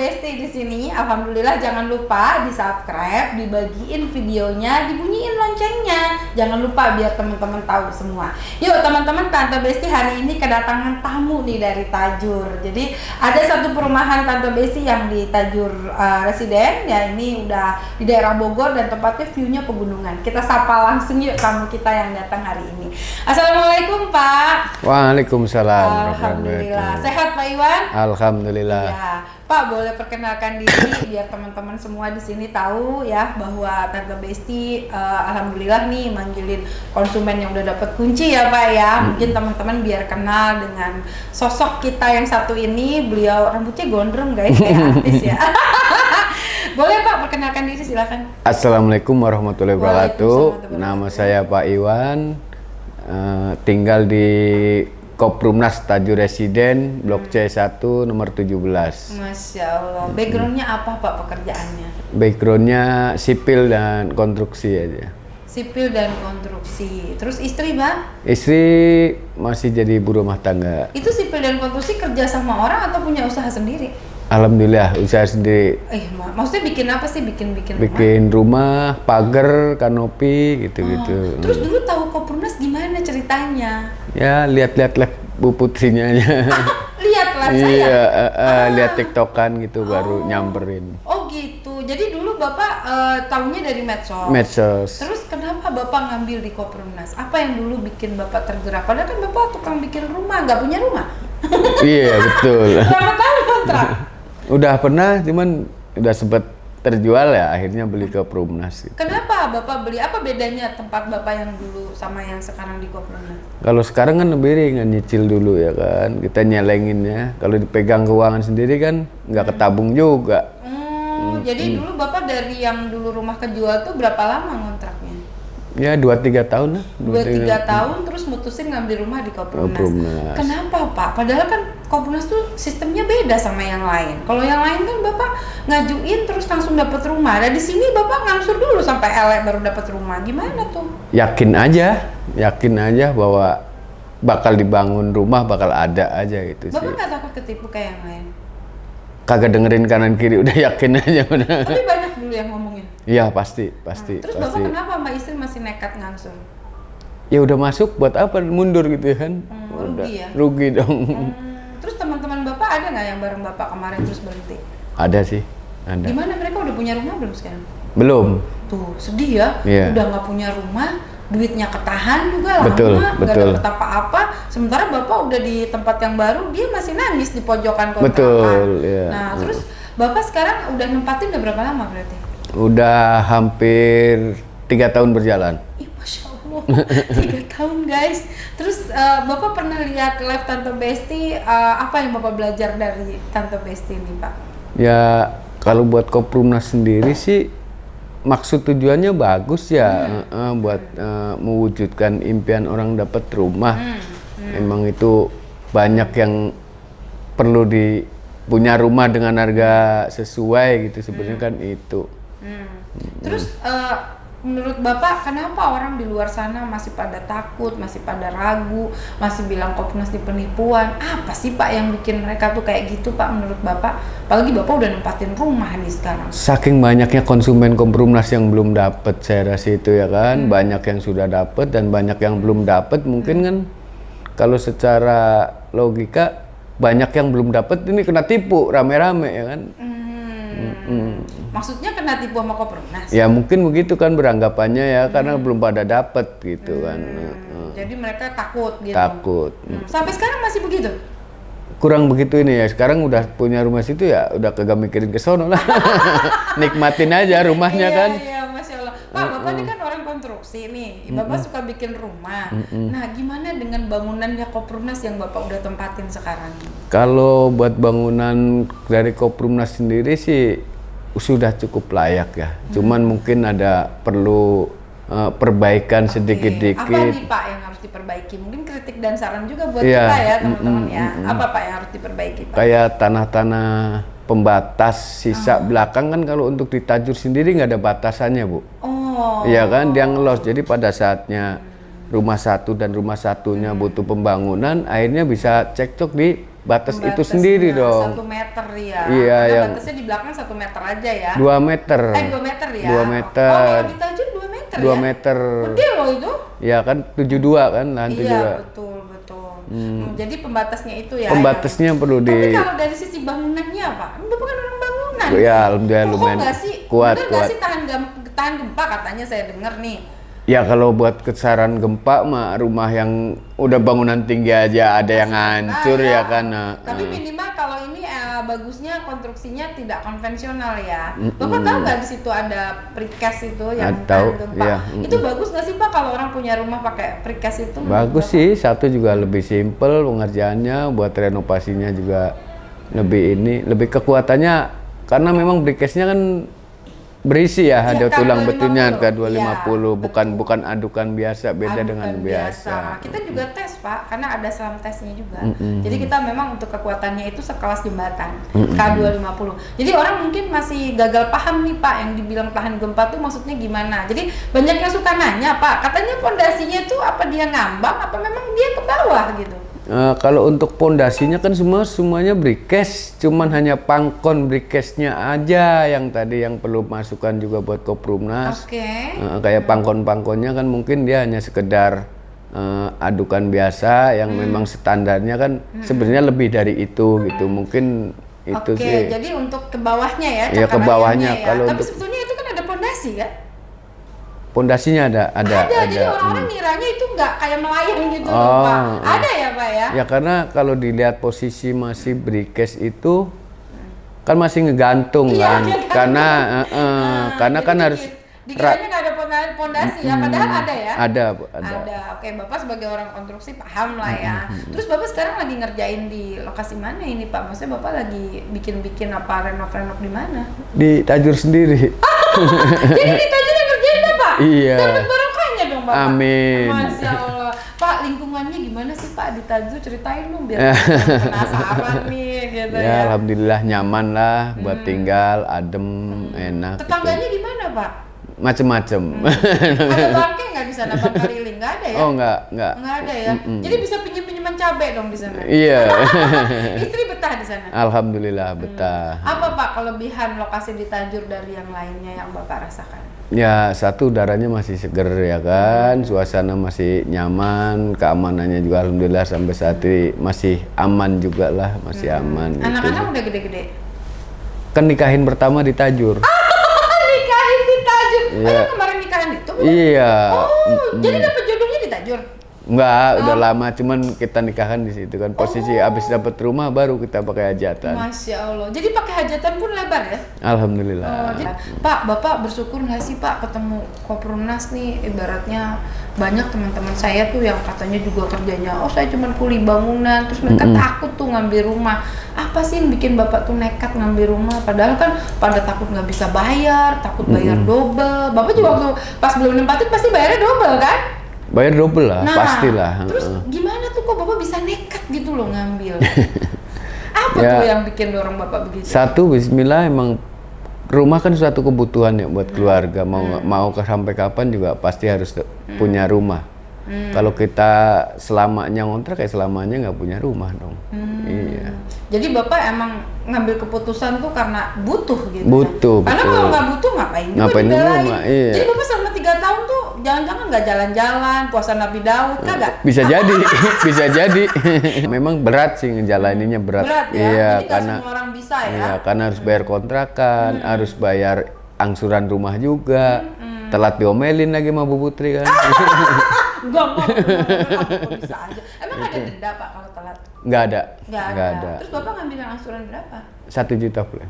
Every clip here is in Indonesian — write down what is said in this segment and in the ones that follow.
Besti di sini. Alhamdulillah, jangan lupa di-subscribe, dibagiin videonya, dibunyiin loncengnya. Jangan lupa biar teman-teman tahu semua. Yuk teman-teman, Tante Besti hari ini kedatangan tamu nih dari Tajur. Jadi ada satu perumahan Tante Besti yang di Tajur Residen ya, ini udah di daerah Bogor dan tempatnya view-nya pegunungan. Kita sapa langsung yuk tamu kita yang datang hari ini. Assalamualaikum Pak. Waalaikumsalam. Alhamdulillah. Sehat Pak Iwan? Alhamdulillah. Ya, Pak boleh perkenalkan diri biar teman-teman semua di sini tahu ya bahwa Tante Besti alhamdulillah nih manggilin konsumen yang udah dapat kunci ya Pak ya. Mungkin teman-teman biar kenal dengan sosok kita yang satu ini. Beliau rambutnya gondrong guys kayak artis ya. Boleh Pak perkenalkan diri silakan. Assalamualaikum warahmatullahi wabarakatuh. Nama saya Pak Iwan, tinggal di Koprumnas Tajur Residen, Blok C1 nomor 17. Masya Allah. Backgroundnya apa Pak pekerjaannya? Backgroundnya sipil dan konstruksi aja. Sipil dan konstruksi. Terus istri Pak? Istri masih jadi ibu rumah tangga. Itu sipil dan konstruksi kerja sama orang atau punya usaha sendiri? Alhamdulillah usaha sendiri. Maksudnya bikin apa sih? Bikin rumah? Bikin rumah, pagar, kanopi gitu-gitu. Terus dulu tahu Koprumnas gimana ceritanya? Ya lihat-lihat live Bu Putrinya aja. Lihat live saya? Iya, lihat TikTokan gitu baru nyamperin. Oh gitu. Jadi dulu Bapak tahunya dari medsos. Medsos. Terus kenapa Bapak ngambil di Koprumnas? Apa yang dulu bikin Bapak tergerak? Padahal kan Bapak tukang bikin rumah, nggak punya rumah. Iya betul. Berapa tahun kontrak? Udah pernah, cuman udah sempet terjual ya, akhirnya beli ke Prumnas. Gitu. Kenapa Bapak beli? Apa bedanya tempat Bapak yang dulu sama yang sekarang di Koprumnas? Kalau sekarang kan lebih ringan, nyicil dulu ya kan, kita nyelenginnya. Kalau dipegang keuangan sendiri kan nggak ketabung juga. Jadi dulu Bapak dari yang dulu rumah kejual tuh berapa lama ngontraknya? Ya 2-3 tahun lah. 2-3 tahun terus mutusin ngambil rumah di Koprumnas. Kenapa Pak? Padahal kan Koprumnas tuh sistemnya beda sama yang lain. Kalau yang lain kan Bapak ngajuin terus langsung dapat rumah. Nah di sini Bapak ngangsur dulu sampai elek baru dapat rumah. Gimana tuh? Yakin aja bahwa bakal dibangun rumah, bakal ada aja gitu sih. Bapak nggak takut ketipu kayak yang lain? Kagak dengerin kanan kiri, udah yakin aja udah. Tapi banyak dulu yang ngomongin. Iya pasti. Terus pasti. Bapak kenapa sama istri masih nekat ngangsur? Ya udah masuk, buat apa mundur gitu ya kan? Rugi ya? Rugi dong. Terus teman-teman Bapak ada nggak yang bareng Bapak kemarin terus berhenti? Ada sih, ada. Gimana mereka udah punya rumah belum sekarang? Belum. Tuh sedih ya, Iya. udah nggak punya rumah, duitnya ketahan juga lama, Betul. nggak dapet apa-apa. Sementara Bapak udah di tempat yang baru, dia masih nangis di pojokan kontrakan. Betul, iya. Nah terus Bapak sekarang udah nempatin udah berapa lama berarti? Udah hampir 3 tahun berjalan. Ih, Masya Allah, 3 tahun guys. Terus Bapak pernah lihat live Tante Besti, apa yang Bapak belajar dari Tante Besti ini Pak? Ya kalau buat Koprumnas sendiri sih maksud tujuannya bagus ya, buat mewujudkan impian orang dapat rumah. Emang itu banyak yang perlu punya rumah dengan harga sesuai gitu sebenarnya kan itu. Terus menurut Bapak kenapa orang di luar sana masih pada takut, masih pada ragu, masih bilang Koprumnas di penipuan? Apa sih Pak yang bikin mereka tuh kayak gitu Pak menurut Bapak? Apalagi Bapak udah nempatin rumah nih sekarang. Saking banyaknya konsumen Koprumnas yang belum dapat, saya rasa itu ya kan. Banyak yang sudah dapat dan banyak yang belum dapat. Mungkin kan kalau secara logika banyak yang belum dapat ini kena tipu rame-rame ya kan. Maksudnya kena tipu sama Koprumnas? Ya mungkin begitu kan beranggapannya ya karena belum pada dapat gitu kan. Jadi mereka takut gitu? Takut. Sampai sekarang masih begitu? Kurang begitu ini ya, sekarang udah punya rumah situ ya udah kagak mikirin ke sono lah. Nikmatin aja rumahnya kan. Iya, Masya Allah. Pak, Bapak ini kan orang konstruksi nih, Bapak suka bikin rumah. Nah, gimana dengan bangunannya Koprumnas yang Bapak udah tempatin sekarang? Kalau buat bangunan dari Koprumnas sendiri sih sudah cukup layak ya. Cuman mungkin ada perlu perbaikan sedikit-sedikit. Apa nih Pak yang harus diperbaiki? Mungkin kritik dan saran juga buat Iya, kita ya teman-teman ya. Apa Pak yang harus diperbaiki Pak? Kayak tanah-tanah pembatas sisa belakang kan kalau untuk di Tajur sendiri nggak ada batasannya Bu. Oh. Iya kan dia ngelos, jadi pada saatnya rumah satu dan rumah satunya butuh pembangunan, akhirnya bisa cekcok di batas itu Pembatasnya sendiri dong. 1 meter ya. Iya, Karena yang- batasnya di belakang 1 meter aja ya. 2 meter. 2 meter ya. 2 meter. Oh, kalau di Tajur 2 meter 2 ya. meter. Gede loh itu. Ya kan 72 kan, lahan 72. Iya, betul. Jadi pembatasnya itu ya. Pembatasnya perlu Tapi kalau dari sisi bangunannya apa? Bapak kan orang bangunan. Ya, alhamdulillah Kokoh lumayan nggak sih? kuat, Bener nggak kuat. sih tahan gempa katanya saya dengar nih. Ya kalau buat kesaran gempa mah rumah yang udah bangunan tinggi aja ada yang hancur ya kan. Tapi minimal kalau ini bagusnya konstruksinya tidak konvensional ya. Bapak tahu nggak di situ ada precast itu yang Tahu, tahan gempa? iya. Itu bagus nggak sih Pak kalau orang punya rumah pakai precast itu? Bagus sih, satu juga lebih simpel pengerjaannya, buat renovasinya juga lebih kekuatannya karena memang briquetnya kan berisi ya, ada K250, tulang betunya K250, iya, bukan adukan biasa, beda dengan biasa. Kita juga tes Pak, karena ada selam tesnya juga. Jadi kita memang untuk kekuatannya itu sekelas jembatan K250. Jadi orang mungkin masih gagal paham nih Pak, yang dibilang tahan gempa tuh maksudnya gimana. Jadi banyak yang suka nanya Pak, katanya pondasinya tuh apa dia ngambang, apa memang dia ke bawah gitu? Kalau untuk pondasinya kan semuanya briquet, cuman hanya pangkon briquetnya aja yang tadi yang perlu masukan juga buat Koprumnas. Oke. Kayak pangkon-pangkonnya kan mungkin dia hanya sekedar adukan biasa yang memang standarnya kan sebenarnya lebih dari itu gitu. Mungkin itu sih. Jadi untuk ke bawahnya ya, Iya, ke bawahnya. ya. Kalau Tapi untuk sebetulnya itu kan ada pondasi kan? pondasinya ada. Jadi orang-orang ngiranya itu nggak kayak melayang gitu loh Oh, Pak. Ada ya Pak ya? Ya karena kalau dilihat posisi masih briquet itu kan masih ngegantung Iya, kan. ngegantung. Karena kan jadi harus dikiranya nggak ada pondasi ya, padahal ada ya? ada. Oke, Bapak sebagai orang konstruksi paham lah ya. Terus Bapak sekarang lagi ngerjain di lokasi mana ini Pak? Maksudnya Bapak lagi bikin apa renov di mana? Di Tajur sendiri. Jadi di Tajur yang ngerjain Bapak? Iya. Dapat barokahnya dong Bapak. Amin. Masya Allah. Pak, lingkungannya gimana sih Pak di Tajur? Ceritain dong biar penasaran nih gitu ya. Ya alhamdulillah nyaman lah buat tinggal, adem, enak. Tetangganya gimana Pak? Macem-macem. Ada bangke nggak di sana Pak keliling? Nggak ada ya? Oh enggak. Nggak ada ya? Jadi bisa pinjem-pinjeman cabai dong di sana? Iya. Istri betah di sana? Alhamdulillah betah. Apa Pak kelebihan lokasi di Tajur dari yang lainnya yang Bapak rasakan? Ya satu udaranya masih seger ya kan, suasana masih nyaman, keamanannya juga alhamdulillah sampai saat ini masih aman juga lah, masih aman. Anak-anak gitu. udah gede-gede? Kan nikahin pertama di Tajur. Nikahin di Tajur? Oh Iya. yang kemarin nikahan itu? bukan? Iya. Oh, jadi dapet jodohnya di Tajur? Enggak, udah lama cuman kita nikahan di situ kan. Posisi abis dapat rumah baru kita pakai hajatan. Masya Allah. Jadi pakai hajatan pun lebar ya? Alhamdulillah. Pak, Bapak bersyukur nggak sih Pak ketemu Koprumnas nih? Ibaratnya banyak teman-teman saya tuh yang katanya juga kerjanya, oh saya cuma kuli bangunan, terus mereka takut tuh ngambil rumah. Apa sih yang bikin Bapak tuh nekat ngambil rumah? Padahal kan pada takut nggak bisa bayar, takut bayar double. Bapak juga waktu pas belum nempatin pasti bayarnya double kan? Bayar double lah, pastilah. Terus gimana tuh kok Bapak bisa nekat gitu loh ngambil? Apa Ya. tuh yang bikin dorong Bapak begitu? Satu, Bismillah emang rumah kan suatu kebutuhan ya buat keluarga. Mau sampai kapan juga pasti harus punya rumah. Kalau kita selamanya ngontrak kayak selamanya nggak punya rumah dong. Iya. Jadi Bapak emang ngambil keputusan tuh karena butuh gitu. Butuh, Karena betul. kalau nggak butuh ngapain juga Ngapain di dibelain. rumah, iya. Jadi Bapak selama 3 tahun tuh jangan-jangan nggak jalan-jalan, puasa Nabi Daud, kagak? Bisa jadi, bisa jadi. Memang berat sih ngejalaninnya berat. Berat ya. Iya, Jadi nggak karena semua orang bisa ya. iya, karena harus bayar kontrakan, harus bayar angsuran rumah juga. Telat diomelin lagi sama Bu Putri kan. Enggak, bisa aja. Emang ada denda Pak kalau telat? Nggak ada. Nggak ada. Terus Bapak ngambil angsuran berapa? 1 juta boleh.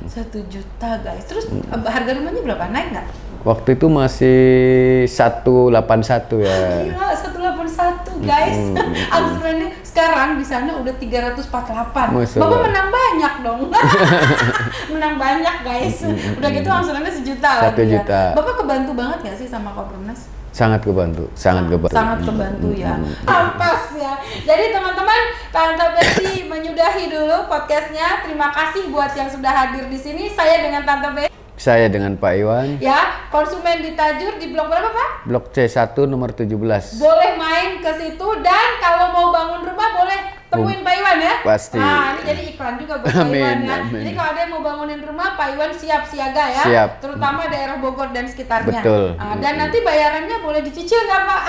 1 juta guys. Terus harga rumahnya berapa? Naik nggak? Waktu itu masih 181 ya. Gila, 181 guys. Angsurannya sekarang di sana udah 348. Masya Bapak Allah. menang banyak dong. Menang banyak guys. Udah gitu angsurannya 1 juta 1 lagi ya. juta. Bapak kebantu banget nggak sih sama Koprumnas? Sangat kebantu, sangat kebantu. Sangat kebantu ya. Ampas ya. Jadi teman-teman, Tante Besti menyudahi dulu podcastnya. Terima kasih buat yang sudah hadir di sini. Saya dengan Tante Besti. Saya dengan Pak Iwan, Ya, konsumen di Tajur di blok berapa Pak? Blok C1 nomor 17. Boleh main ke situ dan kalau mau bangun rumah boleh temuin Pak Iwan ya. Pasti. Nah, ini jadi iklan juga buat Pak Amin, Iwan ya. amin. Jadi kalau ada yang mau bangunin rumah, Pak Iwan siap siaga ya. Siap. Terutama daerah Bogor dan sekitarnya. Betul. Dan nanti bayarannya boleh dicicil nggak Pak?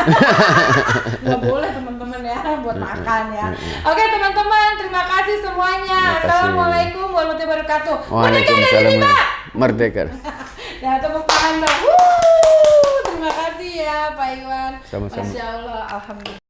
Nggak boleh teman-teman ya, buat makan ya. Oke teman-teman, terima kasih semuanya. Terima kasih. Assalamualaikum warahmatullahi wabarakatuh. Merdeka Waalaikumsalam. dari Pak. Merdeka. Nah, tepuk tangan dong. Terima kasih ya Pak Iwan. Sama-sama. Masya Allah, alhamdulillah.